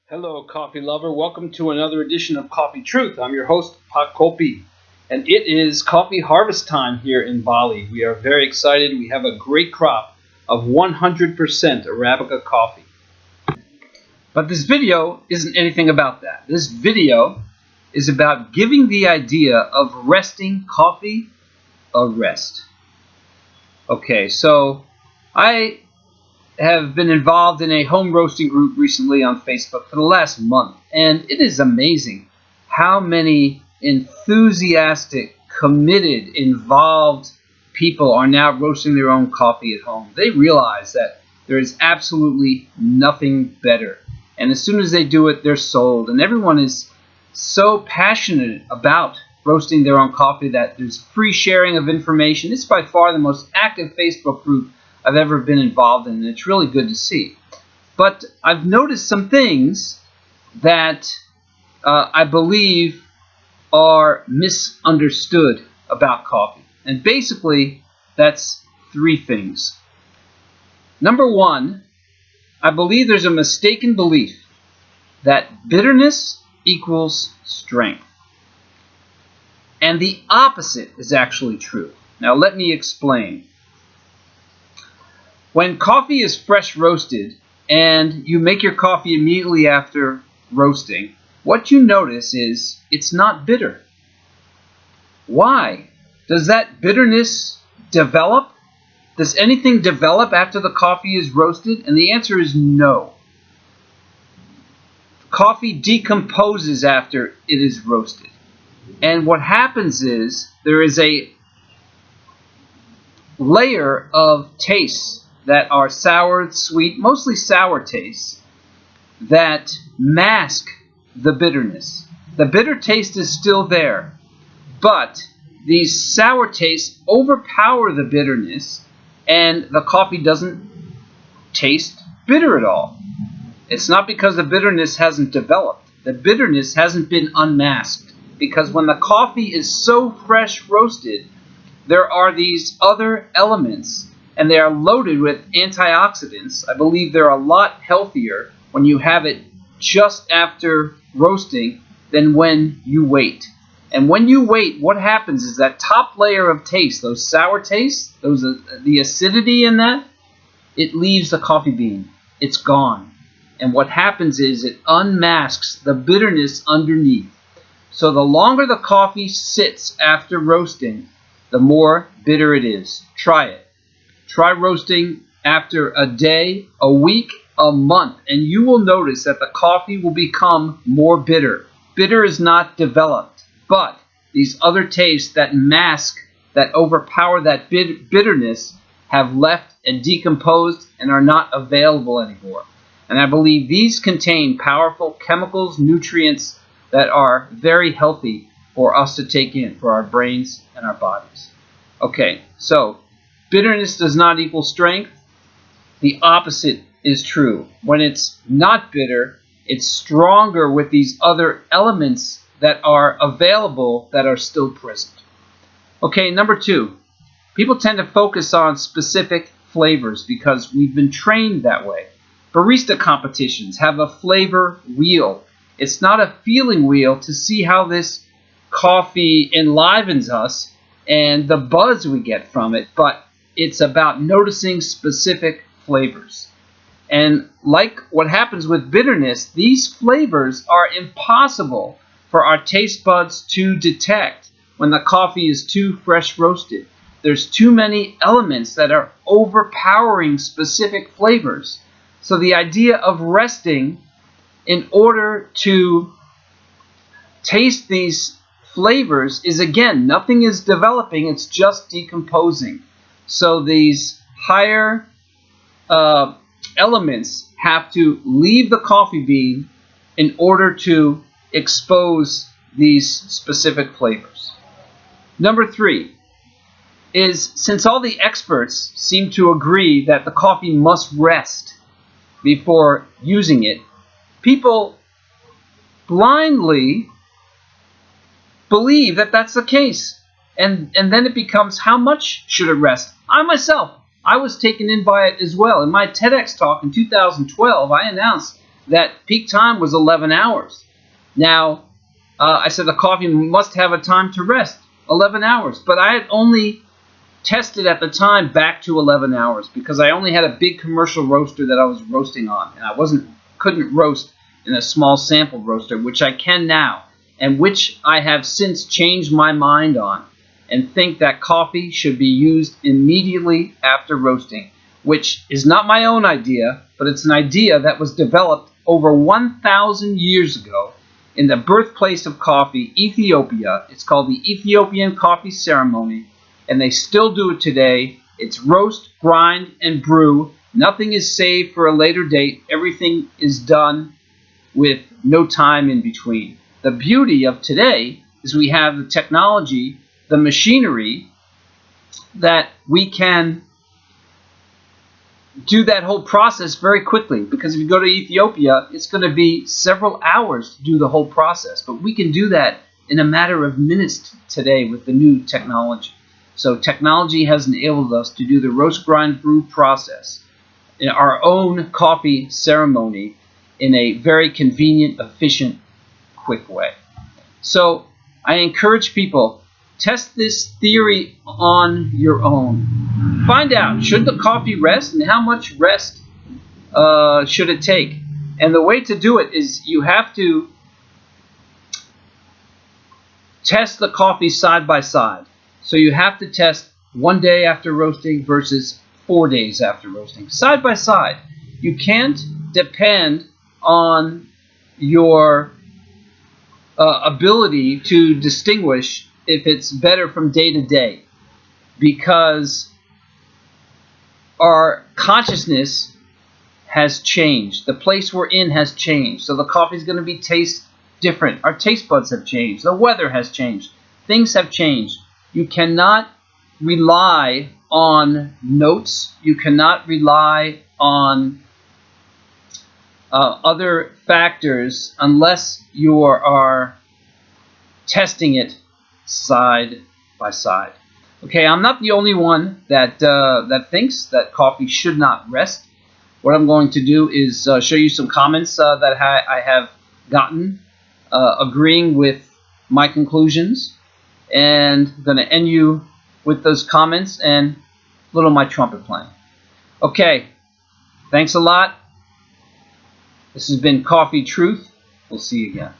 Hello, coffee lover. Welcome to another edition of Coffee Truth. I'm your host, Pak Kopi, and it is coffee harvest time here in Bali. We are very excited. We have a great crop of 100% Arabica coffee. But this video isn't anything about that. This video is about giving the idea of resting coffee a rest. Okay, so I have been involved in a home roasting group recently on Facebook for the last month, and it is amazing how many enthusiastic, committed, involved people are now roasting their own coffee at home. They realize that there is absolutely nothing better, and as soon as they do it, they're sold, and everyone is so passionate about roasting their own coffee that there's free sharing of information. It's by far the most active Facebook group I've ever been involved in, and it's really good to see. But I've noticed some things that I believe are misunderstood about coffee. And basically, that's three things. Number one, I believe there's a mistaken belief that bitterness equals strength. And the opposite is actually true. Now let me explain. When coffee is fresh roasted and you make your coffee immediately after roasting, what you notice is it's not bitter. Why? Does that bitterness develop? Does anything develop after the coffee is roasted? And the answer is no. Coffee decomposes after it is roasted. And what happens is there is a layer of tastes that are sour, sweet, mostly sour tastes, that mask the bitterness. The bitter taste is still there, but these sour tastes overpower the bitterness, and the coffee doesn't taste bitter at all. It's not because the bitterness hasn't developed. The bitterness hasn't been unmasked, because when the coffee is so fresh roasted, there are these other elements, and they are loaded with antioxidants. I believe they're a lot healthier when you have it just after roasting than when you wait. And when you wait, what happens is that top layer of taste, those sour tastes, the acidity in that, it leaves the coffee bean. It's gone. And what happens is it unmasks the bitterness underneath. So the longer the coffee sits after roasting, the more bitter it is. Try it. Try roasting after a day, a week, a month, and you will notice that the coffee will become more bitter. Bitter is not developed, but these other tastes that mask, that overpower that bitterness have left and decomposed and are not available anymore. And I believe these contain powerful chemicals, nutrients that are very healthy for us to take in, for our brains and our bodies. Okay, so bitterness does not equal strength. The opposite is true. When it's not bitter, it's stronger with these other elements that are available that are still present. Okay, number two, people tend to focus on specific flavors because we've been trained that way. Barista competitions have a flavor wheel. It's not a feeling wheel to see how this coffee enlivens us and the buzz we get from it, but it's about noticing specific flavors. And like what happens with bitterness, these flavors are impossible for our taste buds to detect when the coffee is too fresh roasted. There's too many elements that are overpowering specific flavors. So the idea of resting in order to taste these flavors is, again, nothing is developing, it's just decomposing. So these higher elements have to leave the coffee bean in order to expose these specific flavors. Number three is, since all the experts seem to agree that the coffee must rest before using it, people blindly believe that that's the case. And then it becomes, how much should it rest? I myself, I was taken in by it as well. In my TEDx talk in 2012, I announced that peak time was 11 hours. Now, I said the coffee must have a time to rest, 11 hours. But I had only tested at the time back to 11 hours because I only had a big commercial roaster that I was roasting on, and I couldn't roast in a small sample roaster, which I can now, and which I have since changed my mind on, and think that coffee should be used immediately after roasting, which is not my own idea, but it's an idea that was developed over 1,000 years ago in the birthplace of coffee, Ethiopia. It's called the Ethiopian Coffee Ceremony, and they still do it today. It's roast, grind, and brew. Nothing is saved for a later date. Everything is done with no time in between. The beauty of today is we have the technology, the machinery, that we can do that whole process very quickly, because if you go to Ethiopia, it's going to be several hours to do the whole process, but we can do that in a matter of minutes today with the new technology. So technology has enabled us to do the roast, grind, brew process in our own coffee ceremony in a very convenient, efficient, quick way. So I encourage people, test this theory on your own. Find out, should the coffee rest, and how much rest should it take? And the way to do it is you have to test the coffee side by side. So you have to test 1 day after roasting versus 4 days after roasting, side by side. You can't depend on your ability to distinguish if it's better from day to day, because our consciousness has changed. The place we're in has changed. So the coffee is going to be taste different. Our taste buds have changed. The weather has changed. Things have changed. You cannot rely on notes. You cannot rely on other factors unless you are testing it side by side. Okay, I'm not the only one that thinks that coffee should not rest. What I'm going to do is show you some comments that I have gotten agreeing with my conclusions, and I'm going to end you with those comments and a little of my trumpet playing. Okay, thanks a lot. This has been Coffee Truth. We'll see you again.